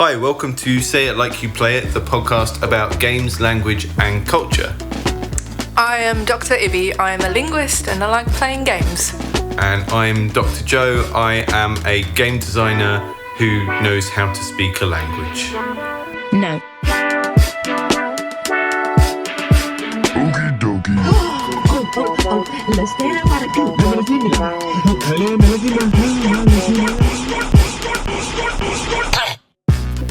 Hi, welcome to Say It Like You Play It, the podcast about games, language and culture. I am Dr. Ibby. I am a linguist and I like playing games. And I'm Dr. Joe. I am a game designer who knows how to speak a language. No. Okie dokie. Let's get about it.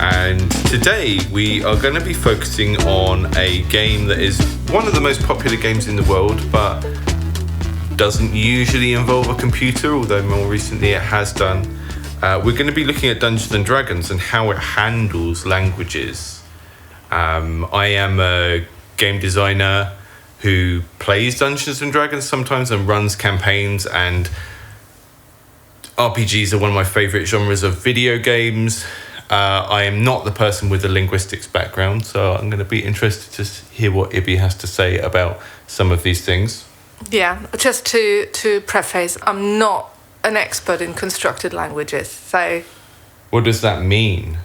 And today we are going to be focusing on a game that is one of the most popular games in the world, but doesn't usually involve a computer, although more recently it has done. We're going to be looking at Dungeons and Dragons and how it handles languages. I am a game designer who plays Dungeons and Dragons sometimes and runs campaigns, and RPGs are one of my favourite genres of video games. I am not the person with a linguistics background, so I'm going to be interested to hear what Ibby has to say about some of these things. Yeah, just to preface, I'm not an expert in constructed languages, so... What does that mean?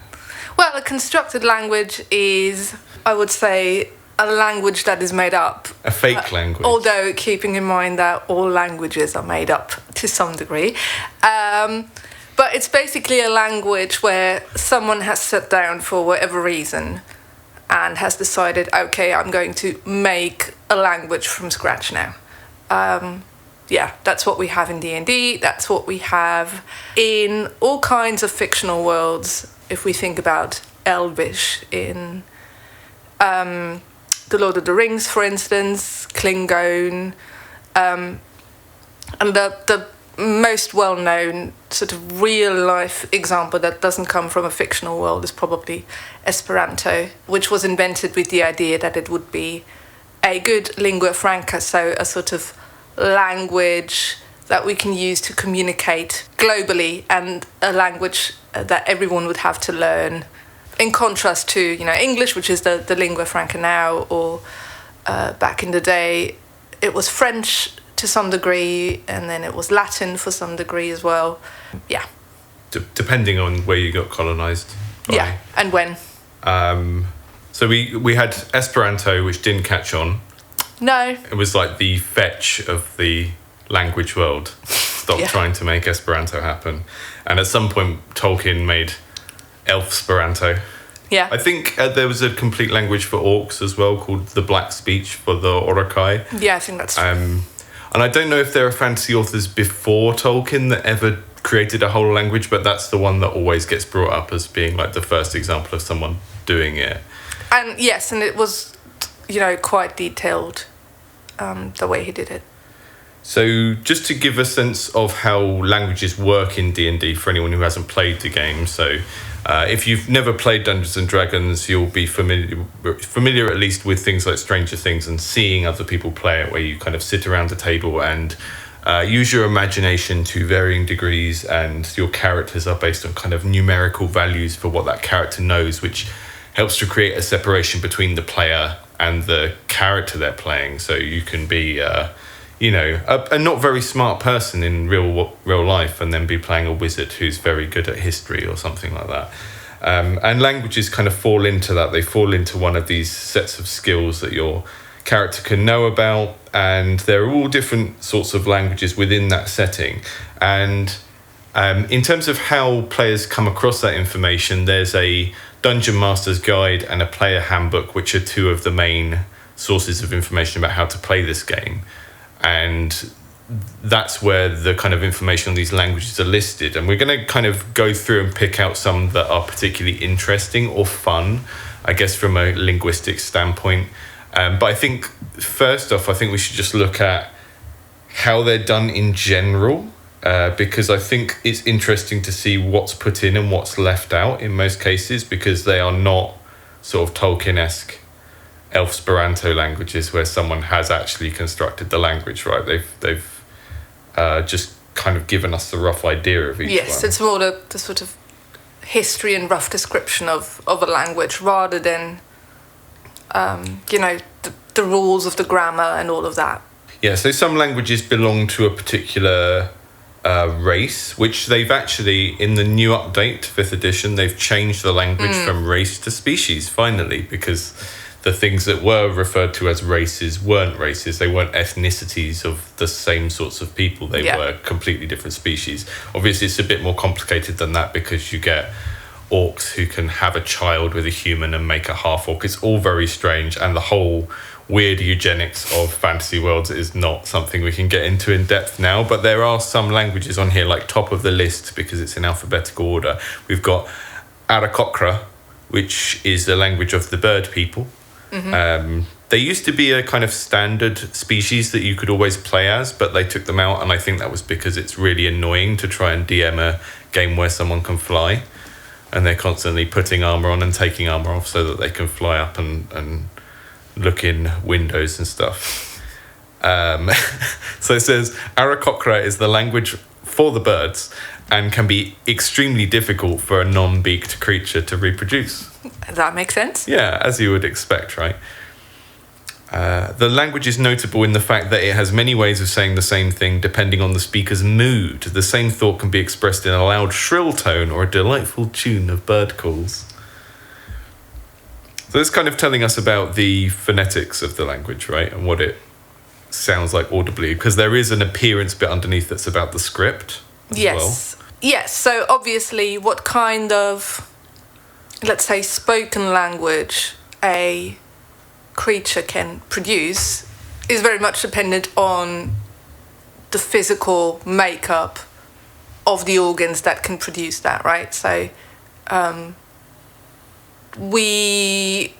Well, a constructed language is, I would say, a language that is made up. A fake language. Although keeping in mind that all languages are made up to some degree. But it's basically a language where someone has sat down for whatever reason and has decided, okay, I'm going to make a language from scratch now. Yeah, that's what we have in D&D. That's what we have in all kinds of fictional worlds. If we think about Elvish in The Lord of the Rings, for instance, Klingon, and the most well-known sort of real-life example that doesn't come from a fictional world is probably Esperanto, which was invented with the idea that it would be a good lingua franca, so a sort of language that we can use to communicate globally and a language that everyone would have to learn, in contrast to, English, which is the lingua franca now, or back in the day, it was French to some degree, and then it was Latin for some degree as well. Yeah. Depending on where you got colonised. Yeah, and when. So we had Esperanto, which didn't catch on. No. It was like the fetch of the language world. Stopped trying to make Esperanto happen. And at some point, Tolkien made Elfsperanto. Yeah. I think there was a complete language for orcs as well, called the Black Speech for the Orcai. Yeah, I think that's true. And I don't know if there are fantasy authors before Tolkien that ever created a whole language, but that's the one that always gets brought up as being like the first example of someone doing it. And yes, and it was, quite detailed, the way he did it. So just to give a sense of how languages work in D&D for anyone who hasn't played the game. So if you've never played Dungeons and Dragons, you'll be familiar at least with things like Stranger Things and seeing other people play it, where you kind of sit around a table and use your imagination to varying degrees, and your characters are based on kind of numerical values for what that character knows, which helps to create a separation between the player and the character they're playing. So you can be a not very smart person in real life and then be playing a wizard who's very good at history or something like that. And languages kind of fall into that. They fall into one of these sets of skills that your character can know about, and there are all different sorts of languages within that setting. And in terms of how players come across that information, there's a Dungeon Master's Guide and a Player Handbook, which are two of the main sources of information about how to play this game. And that's where the kind of information on these languages are listed. And we're going to kind of go through and pick out some that are particularly interesting or fun, I guess, from a linguistic standpoint. But I think, first off, we should just look at how they're done in general, because I think it's interesting to see what's put in and what's left out in most cases, because they are not sort of Tolkien-esque Elfsperanto languages where someone has actually constructed the language, right? They've just kind of given us the rough idea of each one. Yes, it's more the sort of history and rough description of a language rather than, the rules of the grammar and all of that. Yeah, so some languages belong to a particular race, which they've actually, in the new update, 5th edition, they've changed the language from race to species, finally, because the things that were referred to as races weren't races. They weren't ethnicities of the same sorts of people. They were completely different species. Obviously, it's a bit more complicated than that because you get orcs who can have a child with a human and make a half-orc. It's all very strange, and the whole weird eugenics of fantasy worlds is not something we can get into in depth now, but there are some languages on here, like top of the list, because it's in alphabetical order. We've got Aarakocra, which is the language of the bird people. They used to be a kind of standard species that you could always play as, but they took them out, and I think that was because it's really annoying to try and DM a game where someone can fly, and they're constantly putting armor on and taking armor off so that they can fly up and look in windows and stuff. So it says, Aarakocra is the language for the birds and can be extremely difficult for a non-beaked creature to reproduce. That makes sense. Yeah, as you would expect, right? The language is notable in the fact that it has many ways of saying the same thing depending on the speaker's mood. The same thought can be expressed in a loud, shrill tone or a delightful tune of bird calls. So it's kind of telling us about the phonetics of the language, right? And what it sounds like audibly, because there is an appearance bit underneath that's about the script as well. Yes, so obviously what kind of, let's say, spoken language a creature can produce is very much dependent on the physical makeup of the organs that can produce that, right? So we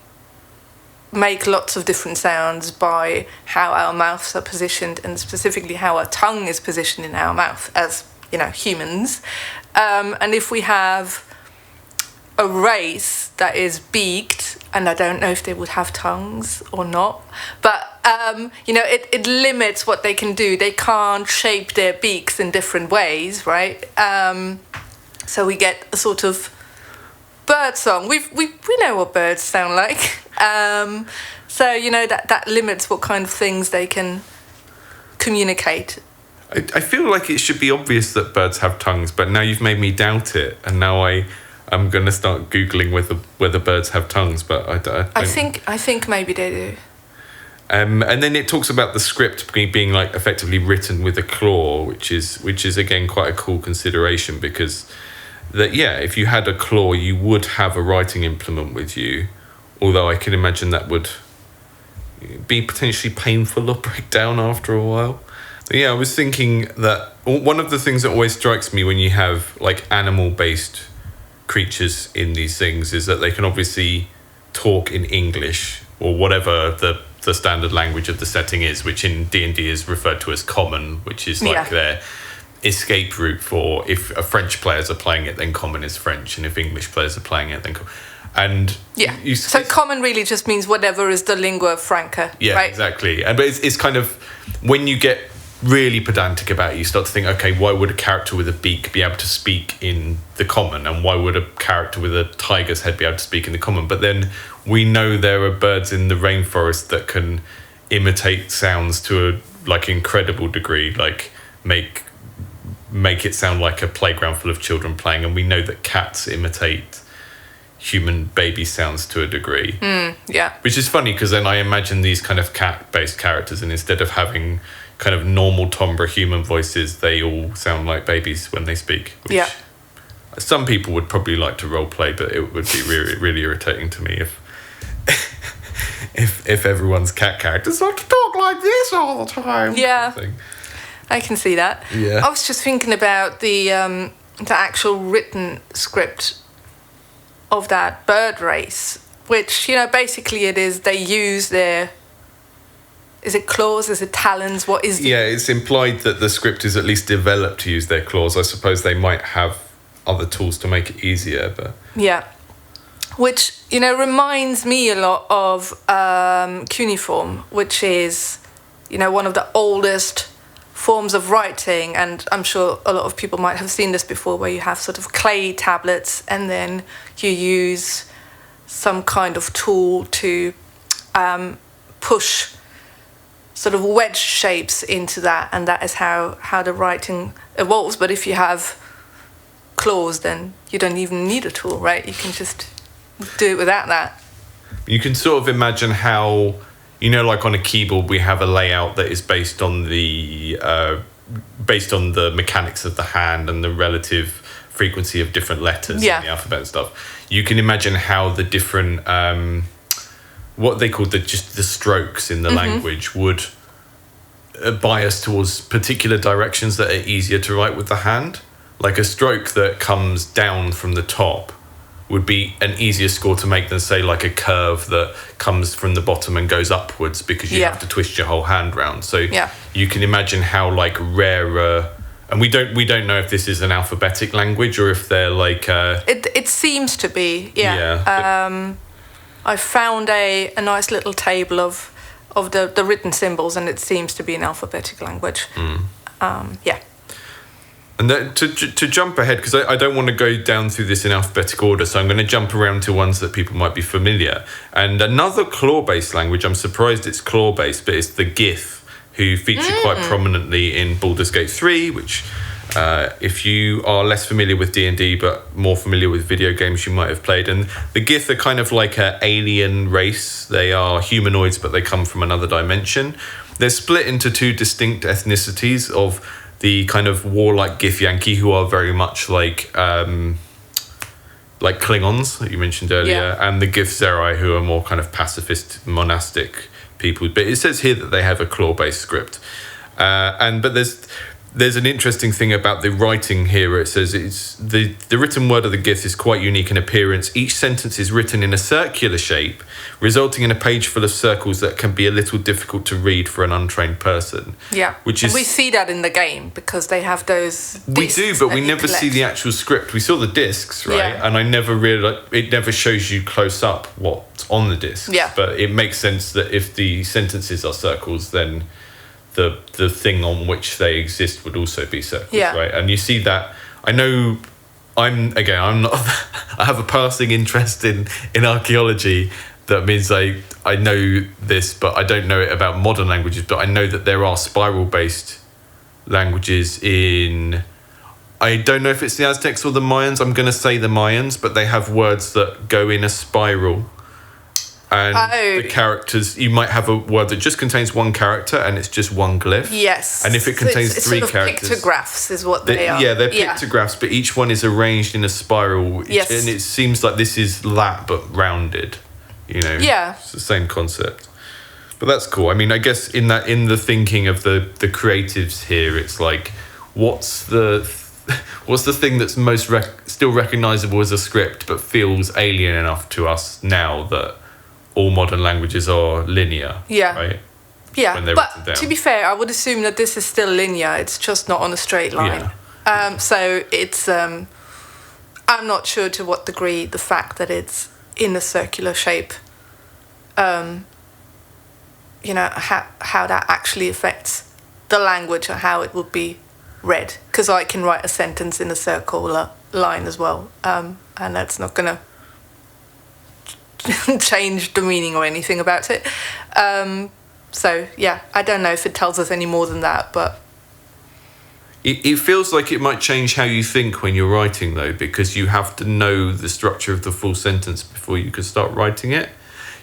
make lots of different sounds by how our mouths are positioned, and specifically how our tongue is positioned in our mouth as, you know, humans. And if we have a race that is beaked, and I don't know if they would have tongues or not, but you know, it limits what they can do. They can't shape their beaks in different ways, right? So we get a sort of bird song. We know what birds sound like. So, you know, that limits what kind of things they can communicate. I feel like it should be obvious that birds have tongues, but now you've made me doubt it, and now I'm going to start Googling whether birds have tongues, but I think maybe they do. And then it talks about the script being like effectively written with a claw, which is again quite a cool consideration, because if you had a claw, you would have a writing implement with you, although I can imagine that would be potentially painful or break down after a while. Yeah, I was thinking that one of the things that always strikes me when you have like animal-based creatures in these things is that they can obviously talk in English or whatever the standard language of the setting is, which in D&D is referred to as common, which is like their escape route for if French players are playing it, then common is French, and if English players are playing it, then so common really just means whatever is the lingua franca. Yeah, right? Exactly. But it's kind of, when you get really pedantic about it, you start to think, okay, why would a character with a beak be able to speak in the common, and why would a character with a tiger's head be able to speak in the common? But then we know there are birds in the rainforest that can imitate sounds to a like incredible degree, like make it sound like a playground full of children playing, and we know that cats imitate human baby sounds to a degree. Which is funny, because then I imagine these kind of cat-based characters, and instead of having kind of normal timbre human voices, they all sound like babies when they speak. Which some people would probably like to role play, but it would be really, really irritating to me if everyone's cat characters like to talk like this all the time. Yeah, I can see that. Yeah, I was just thinking about the actual written script of that bird race, which, you know, basically it is they use their, is it claws, is it talons, what is it's implied that the script is at least developed to use their claws. I suppose they might have other tools to make it easier, but which, you know, reminds me a lot of cuneiform, which is, you know, one of the oldest forms of writing, and I'm sure a lot of people might have seen this before, where you have sort of clay tablets and then you use some kind of tool to push sort of wedge shapes into that, and that is how the writing evolves. But if you have claws, then you don't even need a tool, right? You can just do it without that. You can sort of imagine how, like on a keyboard, we have a layout that is based on the mechanics of the hand and the relative frequency of different letters in the alphabet and stuff. You can imagine how the different what they call the strokes in the language would bias towards particular directions that are easier to write with the hand. Like a stroke that comes down from the top would be an easier score to make than, say, like a curve that comes from the bottom and goes upwards, because you have to twist your whole hand round. So you can imagine how like rarer, and we don't know if this is an alphabetic language or if they're like it seems to be, I found a nice little table of the written symbols, and it seems to be an alphabetic language. And to jump ahead, because I don't want to go down through this in alphabetic order, so I'm going to jump around to ones that people might be familiar. And another claw-based language, I'm surprised it's claw-based, but it's the Gith, who feature quite prominently in Baldur's Gate 3, which, if you are less familiar with D&D but more familiar with video games, you might have played. And the Gith are kind of like an alien race. They are humanoids, but they come from another dimension. They're split into two distinct ethnicities of the kind of warlike Githyanki, who are very much like Klingons that you mentioned earlier, and the Githzerai, who are more kind of pacifist monastic people. But it says here that they have a claw-based script, but there's an interesting thing about the writing here, where it says it's the written word of the Gith is quite unique in appearance. Each sentence is written in a circular shape, resulting in a page full of circles that can be a little difficult to read for an untrained person. Yeah, we see that in the game because they have those discs. We do, but we never see the actual script. We saw the discs, right? Yeah. And I never realized, it never shows you close up what's on the discs. Yeah. But it makes sense that if the sentences are circles, then the thing on which they exist would also be circles, right? And you see that. I know I'm not I have a passing interest in archaeology. That means I know this, but I don't know it about modern languages. But I know that there are spiral-based languages in, I don't know if it's the Aztecs or the Mayans. I'm going to say the Mayans, but they have words that go in a spiral. And the characters, you might have a word that just contains one character and it's just one glyph. Yes. And if it contains it's three sort of characters. Pictographs is what they are. Yeah, they're pictographs, but each one is arranged in a spiral. Yes. And it seems like this is that, but rounded. Yeah. It's the same concept. But that's cool. I mean, I guess in the thinking of the creatives here, it's like, what's the thing that's most still recognizable as a script, but feels alien enough to us now that all modern languages are linear, right? Yeah, but to be fair, I would assume that this is still linear. It's just not on a straight line. Yeah. So it's, I'm not sure to what degree the fact that it's in a circular shape, how that actually affects the language or how it would be read. Because I can write a sentence in a circular line as well, and that's not going to change the meaning or anything about it. So, I don't know if it tells us any more than that, but... It feels like it might change how you think when you're writing, though, because you have to know the structure of the full sentence before you can start writing it.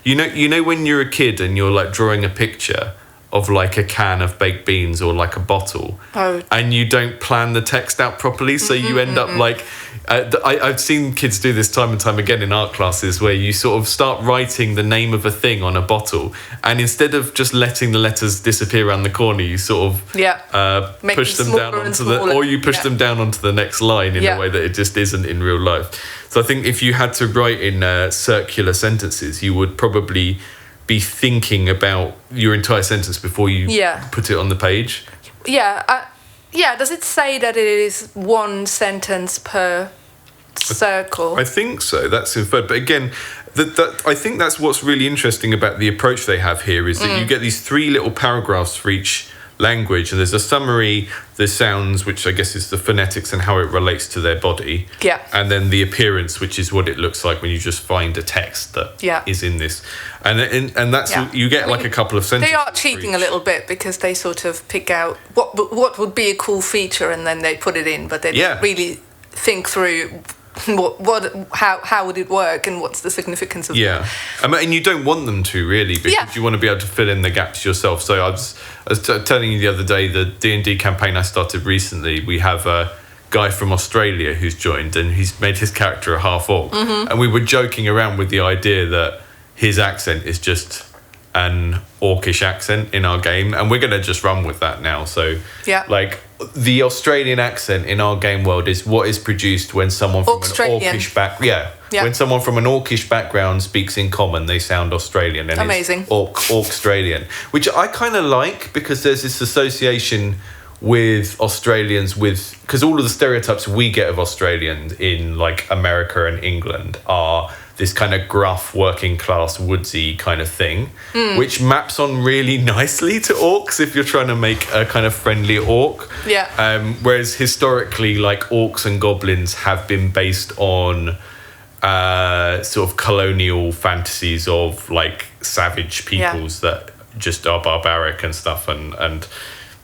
You know when you're a kid and you're, like, drawing a picture of, like, a can of baked beans or, like, a bottle, and you don't plan the text out properly, so you end up, like... I've seen kids do this time and time again in art classes, where you sort of start writing the name of a thing on a bottle, and instead of just letting the letters disappear around the corner, you sort of push them down onto them down onto the next line in a way that it just isn't in real life. So I think if you had to write in circular sentences, you would probably be thinking about your entire sentence before you put it on the page. Does it say that it is one sentence per circle? I think so. That's inferred. But again, I think that's what's really interesting about the approach they have here is that you get these 3 little paragraphs for each language, and there's a summary, the sounds, which I guess is the phonetics and how it relates to their body. Yeah. And then the appearance, which is what it looks like when you just find a text that is in this. And that's you get like a couple of sentences. They are cheating a little bit because they sort of pick out what would be a cool feature and then they put it in, but they don't really think through how would it work and what's the significance of that. And you don't want them to really, because you want to be able to fill in the gaps yourself. So I was telling you the other day, the D&D campaign I started recently, we have a guy from Australia who's joined, and he's made his character a half orc. And we were joking around with the idea that his accent is just an orcish accent in our game, and we're going to just run with that now. So like the Australian accent in our game world is what is produced when someone from an orcish when someone from an orcish background speaks in common, they sound Australian, and amazing. It's Orcstralian, which I kind of like, because there's this association with Australians, because all of the stereotypes we get of Australians in like America and England are this kind of gruff, working class, woodsy kind of thing, which maps on really nicely to orcs if you're trying to make a kind of friendly orc. Whereas historically, like orcs and goblins have been based on sort of colonial fantasies of like savage peoples that just are barbaric and stuff, and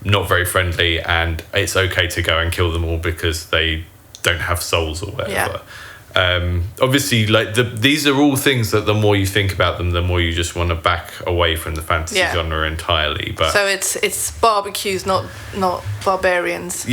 not very friendly, and it's okay to go and kill them all because they don't have souls or whatever. Obviously, like these are all things that the more you think about them, the more you just want to back away from the fantasy genre entirely. But so it's barbecues, not barbarians.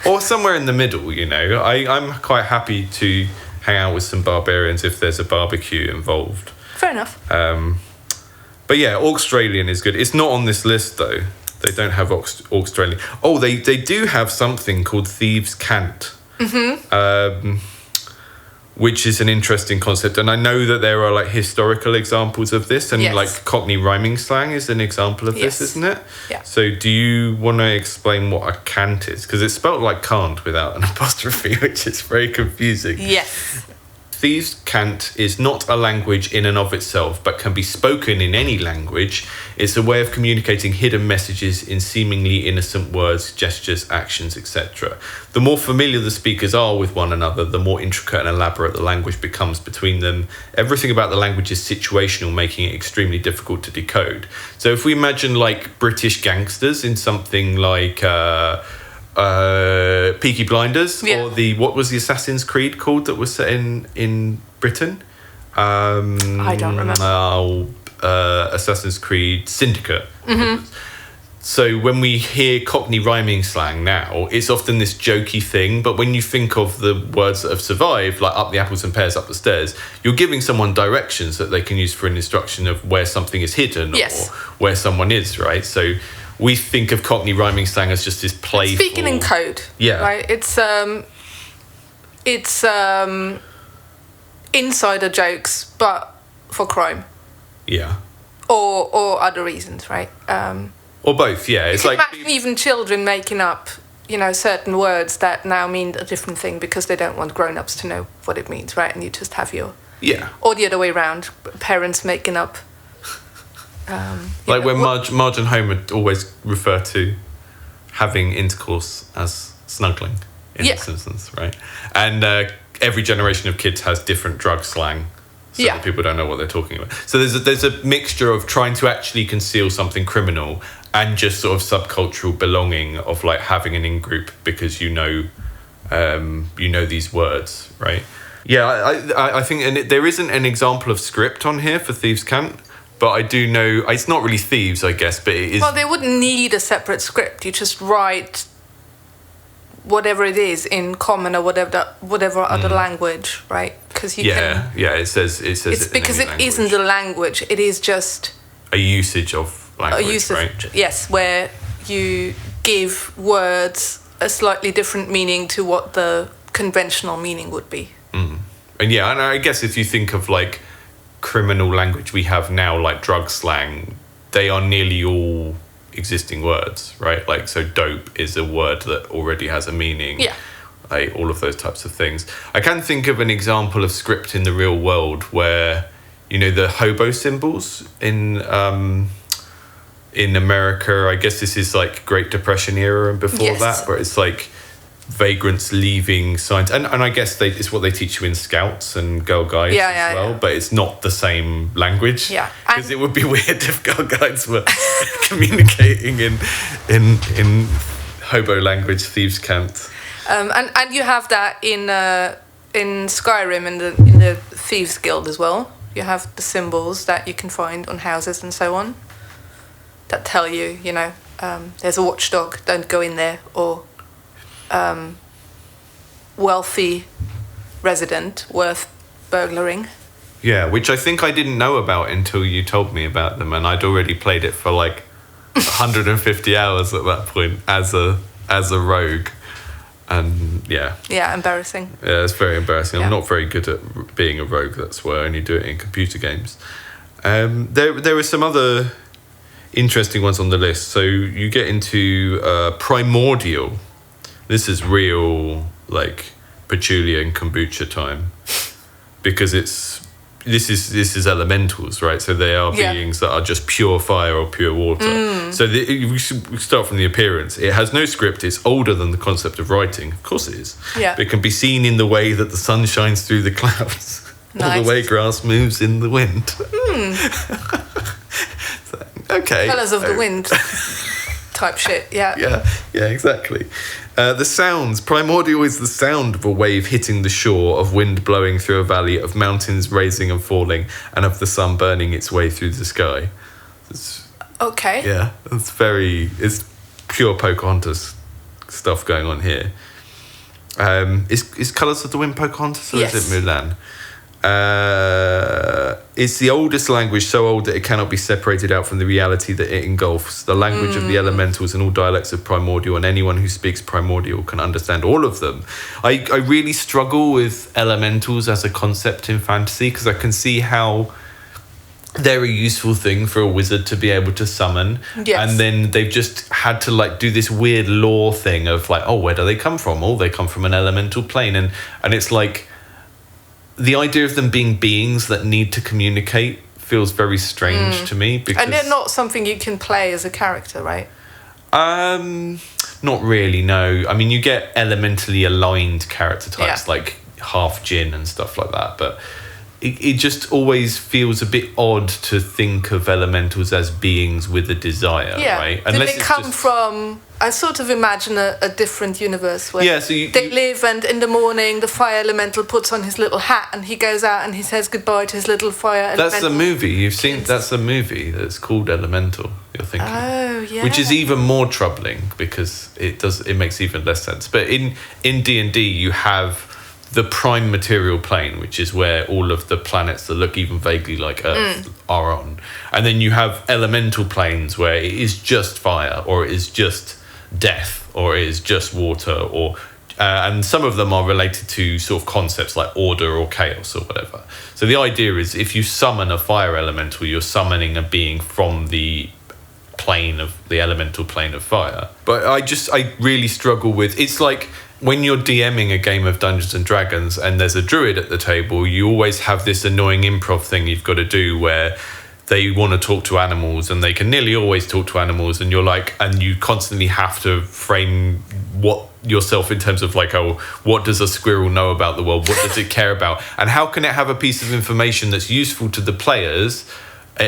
Or somewhere in the middle. You know, I'm quite happy to hang out with some barbarians if there's a barbecue involved. Fair enough. But yeah, Orcstralian is good. It's not on this list though. They don't have Orcstralian. Oh, they do have something called Thieves' Cant. Which is an interesting concept, and I know that there are like historical examples of this, and like Cockney rhyming slang is an example of this, isn't it? So do you want to explain what a cant is? Because it's spelled like can't without an apostrophe, which is very confusing. Thieves' Cant is not a language in and of itself, but can be spoken in any language. It's a way of communicating hidden messages in seemingly innocent words, gestures, actions, etc. The more familiar the speakers are with one another, the more intricate and elaborate the language becomes between them. Everything about the language is situational, making it extremely difficult to decode. So if we imagine like British gangsters in something like Peaky Blinders, or what was the Assassin's Creed called that was set in Britain? I don't remember. Assassin's Creed Syndicate. So when we hear Cockney rhyming slang now, it's often this jokey thing, but when you think of the words that have survived, like up the apples and pears, up the stairs, you're giving someone directions that they can use for an instruction of where something is hidden or where someone is, right? So we think of Cockney rhyming slang as just this playful... Speaking in code. Right? It's insider jokes, but for crime. Or other reasons, right? Or both, It's like... Imagine even children making up, certain words that now mean a different thing because they don't want grown-ups to know what it means, right? And you just have your... Or the other way around, parents making up... like when Marge and Homer always refer to having intercourse as snuggling in The Simpsons, right? And every generation of kids has different drug slang, so that people don't know what they're talking about. So there's a mixture of trying to actually conceal something criminal and just sort of subcultural belonging of like having an in-group because you know these words, right? I think, and there isn't an example of script on here for Thieves' Cant. But I do know, it's not really thieves, I guess, but it is... Well, they wouldn't need a separate script. You just write whatever it is in common or whatever other language, right? Because you can... it says it's because it isn't a language. It is just... a usage of language, right? Yes, where you give words a slightly different meaning to what the conventional meaning would be. And and I guess if you think of, like, criminal language we have now, like drug slang, they are nearly all existing words, right? Like, so dope is a word that already has a meaning. Like all of those types of things. I can think of an example of script in the real world where, the hobo symbols in in America. I guess this is like Great Depression era and before Yes. that, where it's like vagrants leaving signs, and I guess it's what they teach you in Scouts and Girl Guides as well. But it's not the same language. Yeah, because it would be weird if Girl Guides were communicating in hobo language, thieves' cant. And you have that in Skyrim in the Thieves Guild as well. You have the symbols that you can find on houses and so on that tell you, there's a watchdog, don't go in there, or wealthy resident worth burglaring. Yeah, which I think I didn't know about until you told me about them, and I'd already played it for like 150 hours at that point as a rogue. And yeah, embarrassing. Yeah, it's very embarrassing. Yeah. I'm not very good at being a rogue. That's why I only do it in computer games. There are some other interesting ones on the list. So you get into primordial. This is real like patchouli and kombucha time, because this is elementals, right? So they are beings that are just pure fire or pure water. So we start from the appearance. It has no script. It's older than the concept of writing. Of course it is. Yeah. But it can be seen in the way that the sun shines through the clouds, or Nice. the way grass moves in the wind. So, okay. Colours of the wind type shit, yeah. Yeah, exactly. The sounds. Primordial is the sound of a wave hitting the shore, of wind blowing through a valley, of mountains raising and falling, and of the sun burning its way through the sky. Okay. Yeah, it's pure Pocahontas stuff going on here. Is Colours of the Wind Pocahontas, or Yes. is it Mulan? It's the oldest language, so old that it cannot be separated out from the reality that it engulfs. The language of the elementals and all dialects of primordial, and anyone who speaks primordial can understand all of them. I really struggle with elementals as a concept in fantasy, because I can see how they're a useful thing for a wizard to be able to summon. Yes. And then they've just had to like do this weird lore thing of like, oh, where do they come from? Oh, they come from an elemental plane. And it's like, the idea of them being beings that need to communicate feels very strange to me. Because, And they're not something you can play as a character, right? not really, no. I mean, you get elementally aligned character types, Yeah. like half djinn and stuff like that, but it just always feels a bit odd to think of elementals as beings with a desire, Yeah. right? Did Unless they it's come just- from... I sort of imagine a different universe where Yeah, so they live, and in the morning the fire elemental puts on his little hat and he goes out and he says goodbye to his little fire elemental. That's the movie you've seen. That's a movie that's called Elemental. You're thinking, Oh, yeah. which is even more troubling because it makes even less sense. But in D&D you have the prime material plane, which is where all of the planets that look even vaguely like Earth are on, and then you have elemental planes where it is just fire, or it is just death, or it is just water, or and some of them are related to sort of concepts like order or chaos or whatever. So the idea is, if you summon a fire elemental, you're summoning a being from the plane of the elemental plane of fire. But I really struggle with, it's like when you're DMing a game of Dungeons and Dragons and there's a druid at the table, you always have this annoying improv thing you've got to do where they want to talk to animals and they can nearly always talk to animals, and you're like, and you constantly have to frame what yourself in terms of like, oh, what does a squirrel know about the world? What does it care about? And how can it have a piece of information that's useful to the players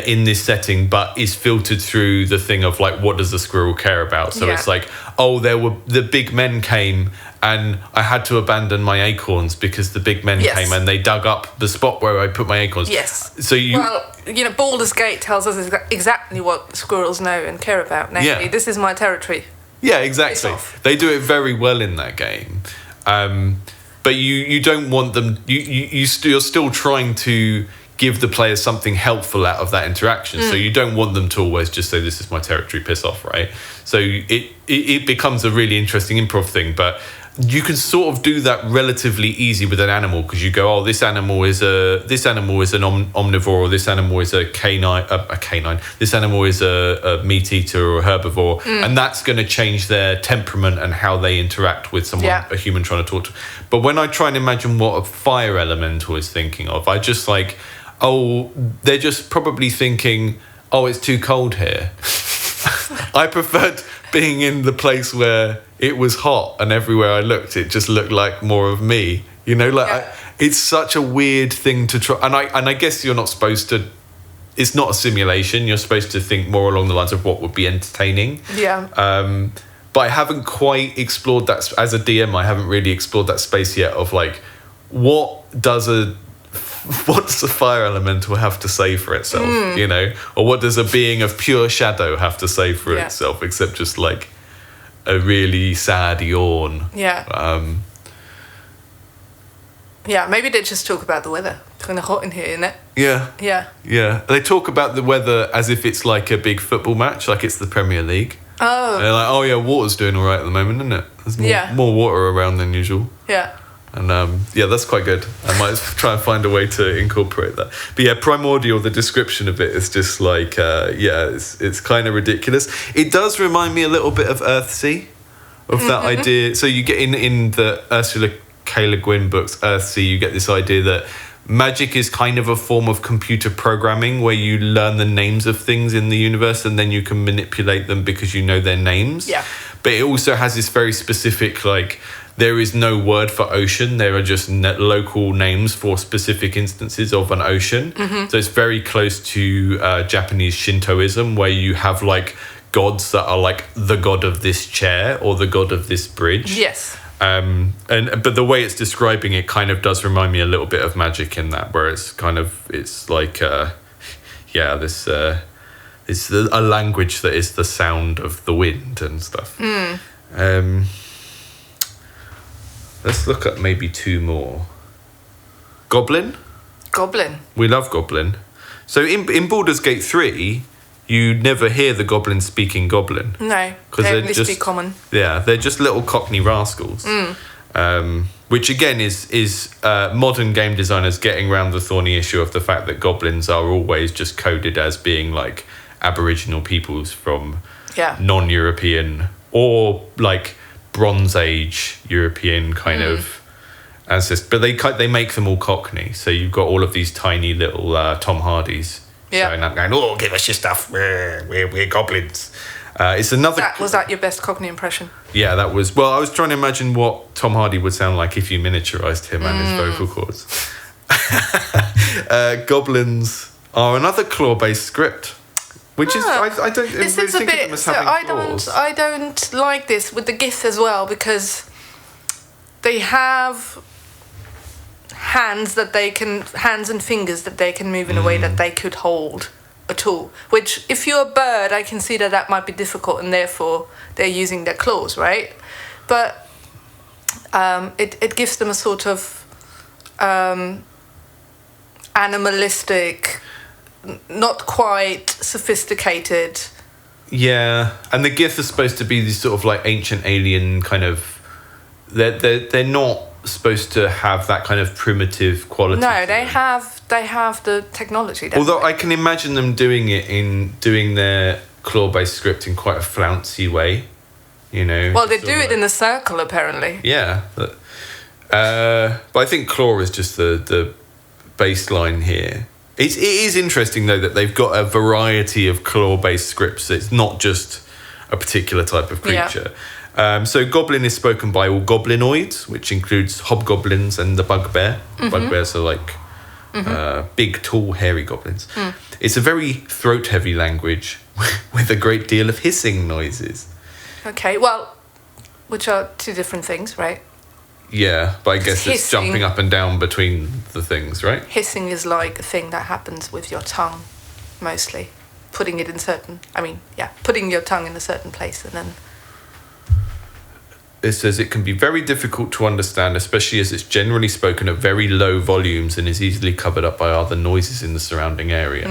in this setting, but is filtered through the thing of like, what does the squirrel care about? So it's like, oh, the big men came and I had to abandon my acorns because the big men came and they dug up the spot where I put my acorns. Yes. So Baldur's Gate tells us exactly what squirrels know and care about. Namely, this is my territory. Yeah, exactly. They do it very well in that game. But you don't want them, you're still trying to give the players something helpful out of that interaction. So you don't want them to always just say, this is my territory, piss off, right? So it becomes a really interesting improv thing, but you can sort of do that relatively easy with an animal, because you go, oh, this animal is an omnivore, or this animal is a canine, this animal is a meat eater or a herbivore, and that's going to change their temperament and how they interact with someone, a human trying to talk to. But when I try and imagine what a fire elemental is thinking of, I just like, oh, they're just probably thinking, oh, it's too cold here. I preferred being in the place where it was hot and everywhere I looked, it just looked like more of me. You know, like it's such a weird thing to try. And I guess you're not supposed to. It's not a simulation. You're supposed to think more along the lines of what would be entertaining. Yeah. But I haven't quite explored that as a DM. I haven't really explored that space yet of like, what does a fire elemental have to say for itself, you know? Or what does a being of pure shadow have to say for itself, except just like a really sad yawn? Yeah. Yeah, maybe they just talk about the weather. It's kind of hot in here, isn't it? Yeah. Yeah. Yeah. They talk about the weather as if it's like a big football match, like it's the Premier League. Oh. They're like, oh yeah, water's doing all right at the moment, isn't it? There's more water around than usual. Yeah. And yeah, that's quite good. I might try and find a way to incorporate that. But yeah, Primordial, the description of it is just like, it's kind of ridiculous. It does remind me a little bit of Earthsea, of that idea. So you get in the Ursula K. Le Guin books, Earthsea, you get this idea that magic is kind of a form of computer programming where you learn the names of things in the universe and then you can manipulate them because you know their names. Yeah. But it also has this very specific, like, there is no word for ocean. There are just local names for specific instances of an ocean. So it's very close to Japanese Shintoism, where you have like gods that are like the god of this chair or the god of this bridge. Yes. But the way it's describing it kind of does remind me a little bit of magic in that, where it's like it's a language that is the sound of the wind and stuff. Let's look at maybe two more. Goblin. We love Goblin. So in Baldur's Gate 3, you never hear the goblins speaking Goblin. No, they only speak common. Yeah, they're just little Cockney rascals. Which again is modern game designers getting around the thorny issue of the fact that goblins are always just coded as being like Aboriginal peoples from non-European or like Bronze Age European kind of ancestors. But they make them all Cockney. So you've got all of these tiny little Tom Hardys showing up going, oh, give us your stuff, we're goblins. It's another. Was that your best Cockney impression? Yeah, that was. Well, I was trying to imagine what Tom Hardy would sound like if you miniaturized him and his vocal cords. Goblins are another claw-based script, which is I don't. This really is a think of bit. them as So having claws. I don't like this with the gith as well, because they have hands and fingers that they can move in a way that they could hold a tool, which if you're a bird, I can see that might be difficult, and therefore they're using their claws, right? But it gives them a sort of animalistic, not quite sophisticated. Yeah, and the gith are supposed to be these sort of like ancient alien kind of. They're not supposed to have that kind of primitive quality. No, they have the technology. Although I can imagine them doing their claw-based script in quite a flouncy way, you know. Well, they do it in a circle, apparently. Yeah, but I think claw is just the baseline here. It is interesting though that they've got a variety of claw-based scripts. It's not just a particular type of creature. Yeah. So goblin is spoken by all goblinoids, which includes hobgoblins and the bugbear. Bugbears are like big, tall, hairy goblins. It's a very throat-heavy language with a great deal of hissing noises. Okay, well, which are two different things, right? Yeah, but I guess it's jumping up and down between the things, right? Hissing is like a thing that happens with your tongue, mostly. Putting your tongue in a certain place and then... It says it can be very difficult to understand, especially as it's generally spoken at very low volumes and is easily covered up by other noises in the surrounding area.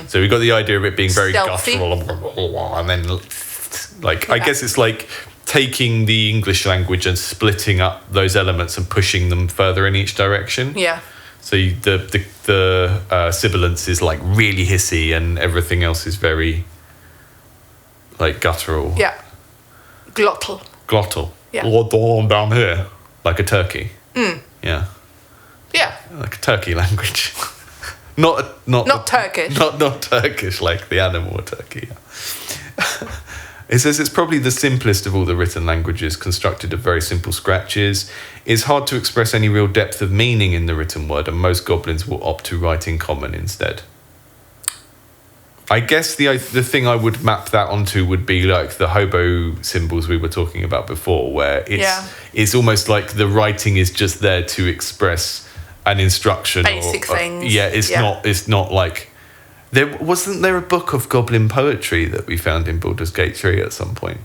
So we've got the idea of it being very guttural and then, like, I guess it's like taking the English language and splitting up those elements and pushing them further in each direction. Yeah. So the sibilance is like really hissy and everything else is very like guttural. Yeah. Glottal. Yeah. Or down here, like a turkey. Yeah. Yeah. Like a turkey language. Not Turkish. Not Turkish like the animal turkey. It says it's probably the simplest of all the written languages, constructed of very simple scratches. It's hard to express any real depth of meaning in the written word, and most goblins will opt to write in common instead. I guess the thing I would map that onto would be like the hobo symbols we were talking about before, where it's almost like the writing is just there to express an instruction. Basic things. It's not like... Wasn't there a book of goblin poetry that we found in Baldur's Gate 3 at some point?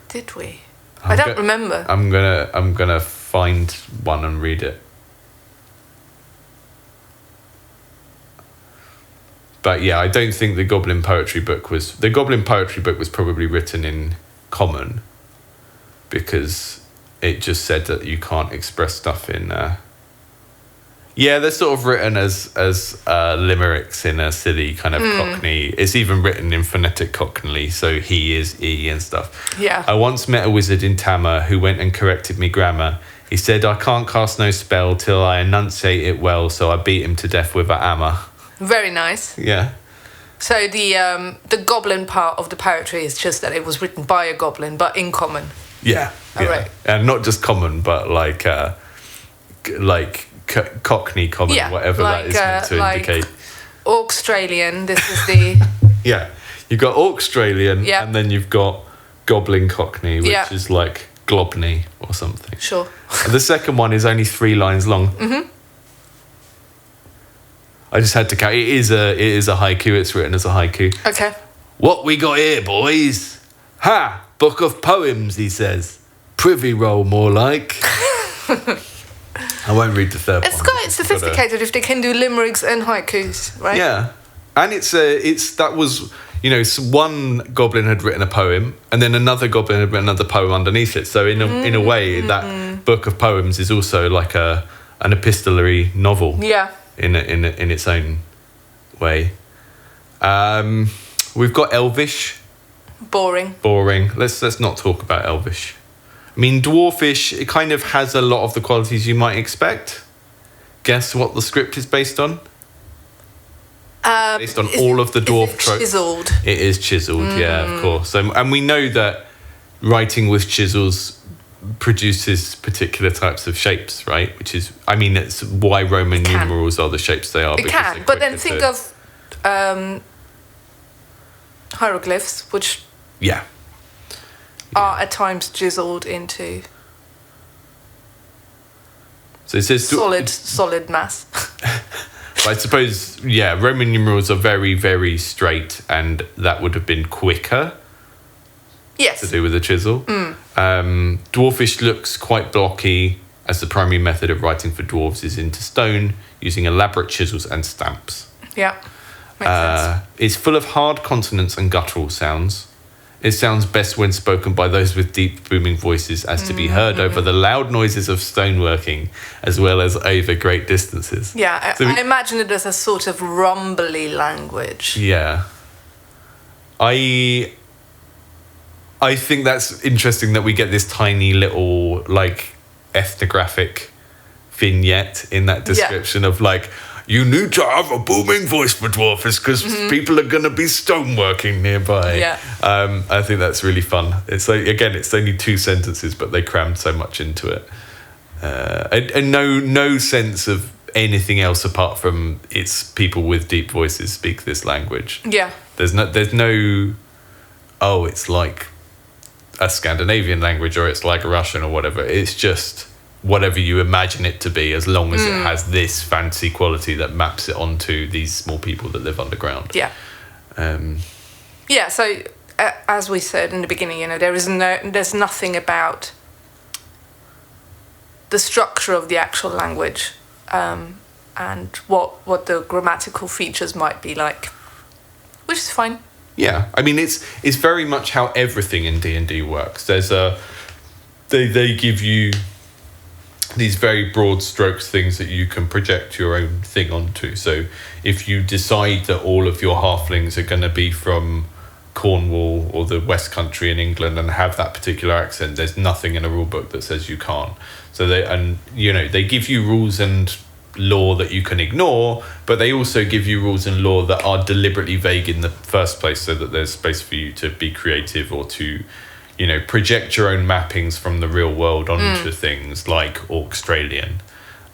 Did we? I don't remember. I'm gonna find one and read it. But yeah, I don't think the goblin poetry book was probably written in common, because it just said that you can't express stuff in. They're sort of written as limericks in a silly kind of Cockney. It's even written in phonetic Cockney, so he is E and stuff. Yeah. I once met a wizard in Tama who went and corrected me grammar. He said, I can't cast no spell till I enunciate it well, so I beat him to death with a hammer. Very nice. Yeah. So the goblin part of the poetry is just that it was written by a goblin, but in common. Yeah. Right. And not just common, but like Cockney common, whatever that is meant to indicate. Orcstralian, this is the... Yeah. You've got Orcstralian, and then you've got Goblin Cockney, which is like Globney or something. Sure. And the second one is only 3 lines long. Mm-hmm. I just had to count. It is a haiku. It's written as a haiku. Okay. What we got here, boys? Ha! Book of poems, he says. Privy roll, more like. I won't read the third one. It's quite sophisticated if they can do limericks and haikus, right? Yeah. And one goblin had written a poem, and then another goblin had written another poem underneath it. So in a way, that book of poems is also like an epistolary novel. Yeah. In its own way. We've got Elvish. Boring. Let's not talk about Elvish. I mean, Dwarfish, it kind of has a lot of the qualities you might expect. Guess what the script is based on? Based on all of the dwarf tropes. Chiseled. It is chiseled, yeah, of course. And we know that writing with chisels produces particular types of shapes, right? Which is, I mean, it's why Roman numerals are the shapes they are. It can, but then think of hieroglyphs, which are at times chiseled into so it says solid mass. I suppose, Roman numerals are very, very straight, and that would have been quicker. Yes. To do with a chisel. Dwarfish looks quite blocky, as the primary method of writing for dwarves is into stone, using elaborate chisels and stamps. Yeah, makes sense. It's full of hard consonants and guttural sounds. It sounds best when spoken by those with deep, booming voices, as to be heard over the loud noises of stoneworking, as well as over great distances. Yeah, so I imagine it as a sort of rumbly language. Yeah. I think that's interesting that we get this tiny little, like, ethnographic vignette in that description of, like, you need to have a booming voice for dwarfish because people are going to be stoneworking nearby. Yeah. I think that's really fun. It's like, again, it's only 2 sentences, but they crammed so much into it. And no sense of anything else apart from it's people with deep voices speak this language. Yeah. There's no, oh, it's like a Scandinavian language or it's like Russian or whatever. It's just whatever you imagine it to be, as long as it has this fancy quality that maps it onto these small people that live underground. Yeah. So as we said in the beginning, there's nothing about the structure of the actual language and what the grammatical features might be like, which is fine. Yeah, I mean it's very much how everything in D&D works. There's they give you these very broad strokes things that you can project your own thing onto. So if you decide that all of your halflings are going to be from Cornwall or the West Country in England and have that particular accent, there's nothing in a rule book that says you can't. So they give you rules and law that you can ignore, but they also give you rules and law that are deliberately vague in the first place so that there's space for you to be creative or to, you know, project your own mappings from the real world onto things like Orcstralian.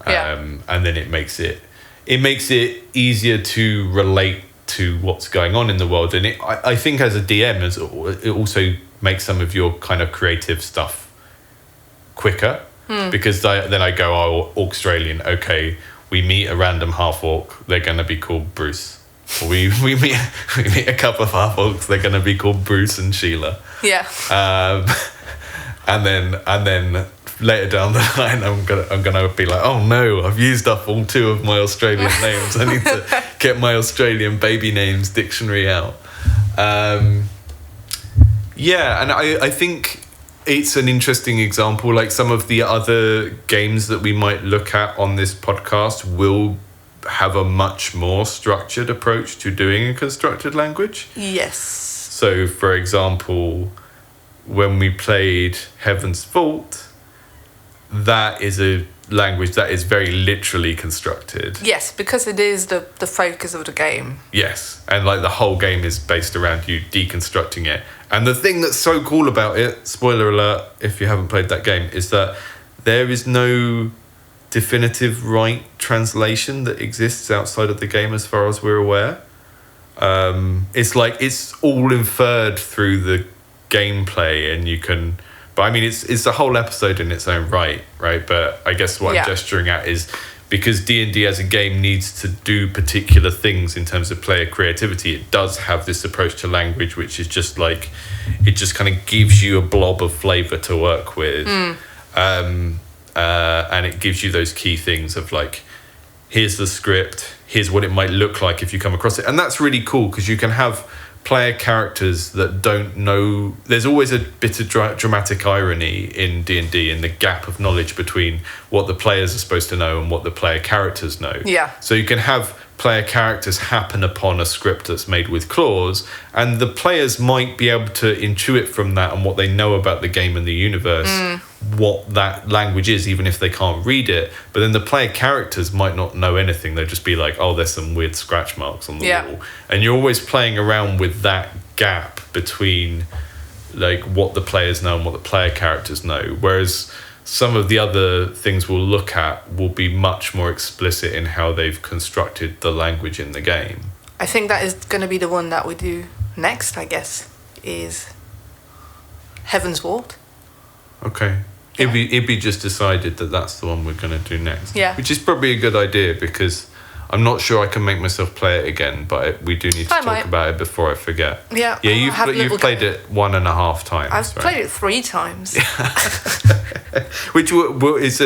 And then it makes it easier to relate to what's going on in the world. And I think as a DM, it also makes some of your kind of creative stuff quicker. Because then I go, oh, Orcstralian, okay, we meet a random half-orc, they're going to be called Bruce. Or we meet a couple of half-orcs, they're going to be called Bruce and Sheila. Yeah. And then later down the line, I'm gonna be like, oh no, I've used up all 2 of my Australian names. I need to get my Australian baby names dictionary out. And I think it's an interesting example. Like some of the other games that we might look at on this podcast will have a much more structured approach to doing a constructed language. Yes. So, for example, when we played Heaven's Vault, that is a language that is very literally constructed. Yes, because it is the focus of the game. Yes, and like the whole game is based around you deconstructing it. And the thing that's so cool about it, spoiler alert if you haven't played that game, is that there is no definitive right translation that exists outside of the game as far as we're aware. It's like it's all inferred through the gameplay, and you can... But I mean, it's a whole episode in its own right? But I guess what I'm gesturing at is because D&D as a game needs to do particular things in terms of player creativity, it does have this approach to language, which is just like, it just kind of gives you a blob of flavour to work with. And it gives you those key things of like, here's the script, here's what it might look like if you come across it. And that's really cool because you can have player characters that don't know. There's always a bit of dramatic irony in D&D in the gap of knowledge between what the players are supposed to know and what the player characters know. Yeah. So you can have player characters happen upon a script that's made with clause, and the players might be able to intuit from that and what they know about the game and the universe what that language is, even if they can't read it. But then the player characters might not know anything. They'll just be like, oh, there's some weird scratch marks on the wall. And you're always playing around with that gap between like what the players know and what the player characters know. Whereas some of the other things we'll look at will be much more explicit in how they've constructed the language in the game. I think that is going to be the one that we do next, I guess, is Heaven's Vault. Okay. Yeah. It'd be just decided that that's the one we're going to do next. Yeah. Which is probably a good idea because I'm not sure I can make myself play it again, but we do need to talk about it before I forget. Yeah. Yeah, you've played it 1.5 times. I've played it 3 times. Which is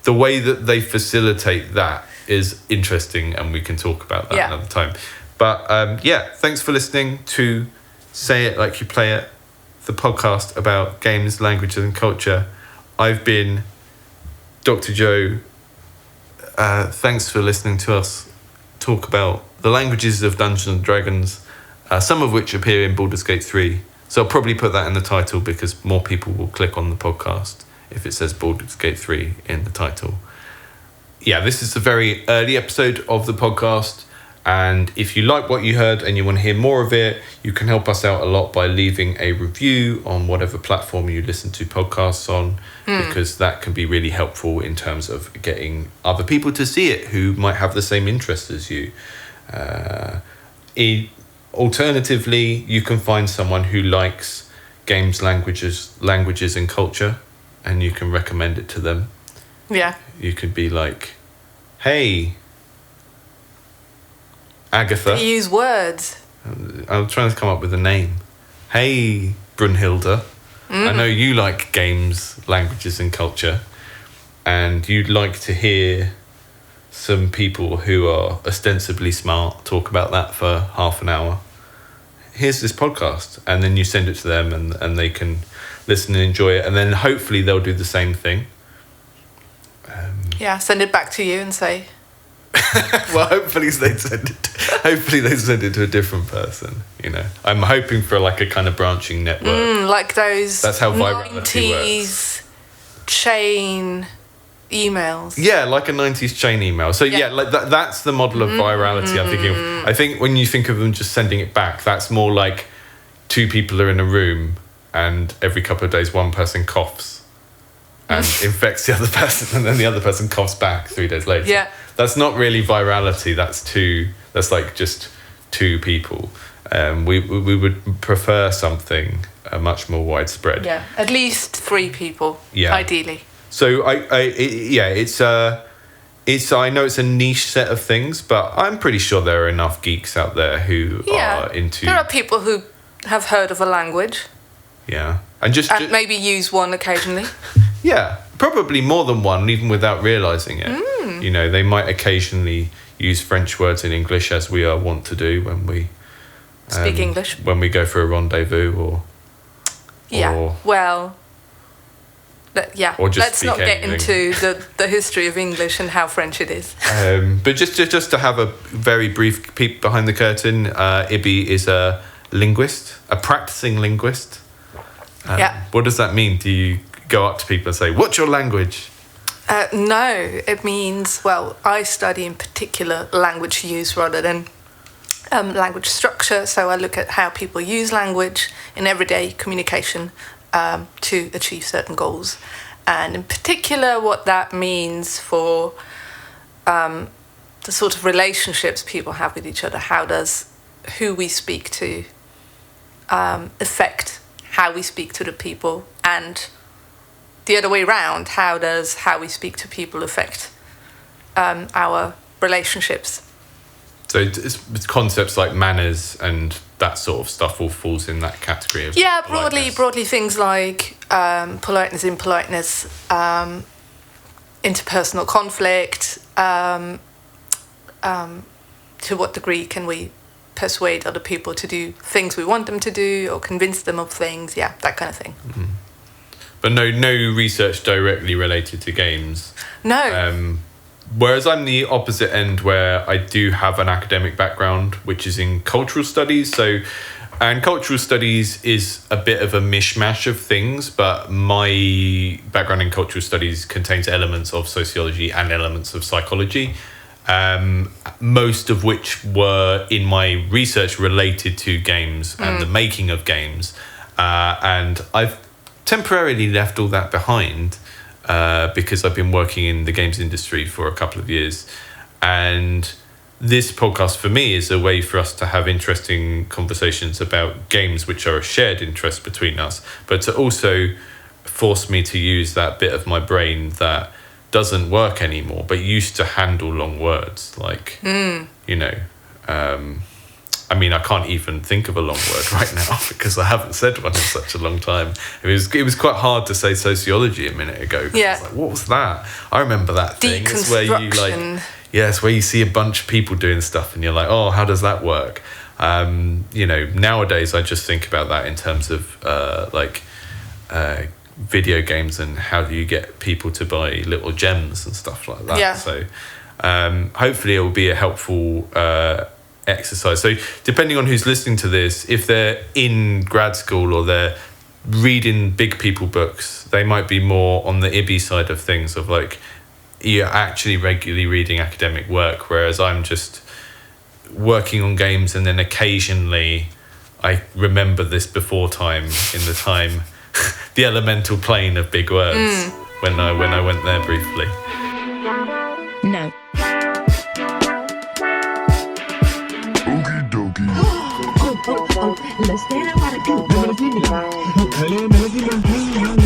the way that they facilitate that is interesting, and we can talk about that another time. But thanks for listening to Say It Like You Play It, the podcast about games, languages, and culture. I've been Dr. Joe. Thanks for listening to us talk about the languages of Dungeons and Dragons, some of which appear in Baldur's Gate 3. So I'll probably put that in the title because more people will click on the podcast if it says Baldur's Gate 3 in the title. Yeah, this is a very early episode of the podcast. And if you like what you heard and you want to hear more of it, you can help us out a lot by leaving a review on whatever platform you listen to podcasts on, because that can be really helpful in terms of getting other people to see it who might have the same interests as you. Alternatively, you can find someone who likes games, languages and culture, and you can recommend it to them. Yeah. You could be like, hey, Agatha. You use words. I'm trying to come up with a name. Hey, Brunhilde. I know you like games, languages and culture, and you'd like to hear some people who are ostensibly smart talk about that for half an hour. Here's this podcast, and then you send it to them and they can listen and enjoy it, and then hopefully they'll do the same thing. Send it back to you and say... Well, hopefully they send it to a different person, you know. I'm hoping for like a kind of branching network. Like those That's how virality 90s chain, emails. Yeah, like a 90s chain email. So yeah, like that's the model of virality I'm thinking of. I think when you think of them just sending it back, that's more like two people are in a room and every couple of days one person coughs and infects the other person, and then the other person coughs back 3 days later. Yeah. That's not really virality. That's like just two people. We would prefer something much more widespread. Yeah, at least 3 people, ideally. So I know it's a niche set of things, but I'm pretty sure there are enough geeks out there who are into. There are people who have heard of a language. Yeah, and maybe use one occasionally. Yeah, probably more than one, even without realizing it. You know, they might occasionally use French words in English, as we are wont to do when we speak English, when we go for a rendezvous, or let's not get into the history of English and how French it is. But just to have a very brief peek behind the curtain, Ibby is a linguist, a practicing linguist. What does that mean? Do you go up to people and say, "What's your language"? No, it means, well, I study in particular language use rather than language structure. So I look at how people use language in everyday communication to achieve certain goals. And in particular, what that means for the sort of relationships people have with each other. How does who we speak to affect how we speak to the people, and the other way around, how does how we speak to people affect our relationships? So it's concepts like manners and that sort of stuff all falls in that category of broadly things like politeness, impoliteness, interpersonal conflict, to what degree can we persuade other people to do things we want them to do, or convince them of things, that kind of thing. Mm-hmm. But no research directly related to games. No. Whereas I'm the opposite end, where I do have an academic background, which is in cultural studies. And cultural studies is a bit of a mishmash of things, but my background in cultural studies contains elements of sociology and elements of psychology, most of which were in my research related to games and the making of games. And I've temporarily left all that behind because I've been working in the games industry for a couple of years. And this podcast for me is a way for us to have interesting conversations about games which are a shared interest between us, but to also force me to use that bit of my brain that doesn't work anymore, but used to handle long words. Like, I mean, I can't even think of a long word right now because I haven't said one in such a long time. It was quite hard to say sociology a minute ago. Yeah. I was like, what was that? I remember that thing. It's where you it's where you see a bunch of people doing stuff and you're like, oh, how does that work? Nowadays I just think about that in terms of video games and how do you get people to buy little gems and stuff like that. Yeah. So hopefully it will be a helpful exercise. So depending on who's listening to this, if they're in grad school or they're reading big people books, they might be more on the IBI side of things, of like you're actually regularly reading academic work, whereas I'm just working on games and then occasionally I remember this before time in the time the elemental plane of big words when I went there briefly. No. Okie dokie. Oh, let's get it what I do.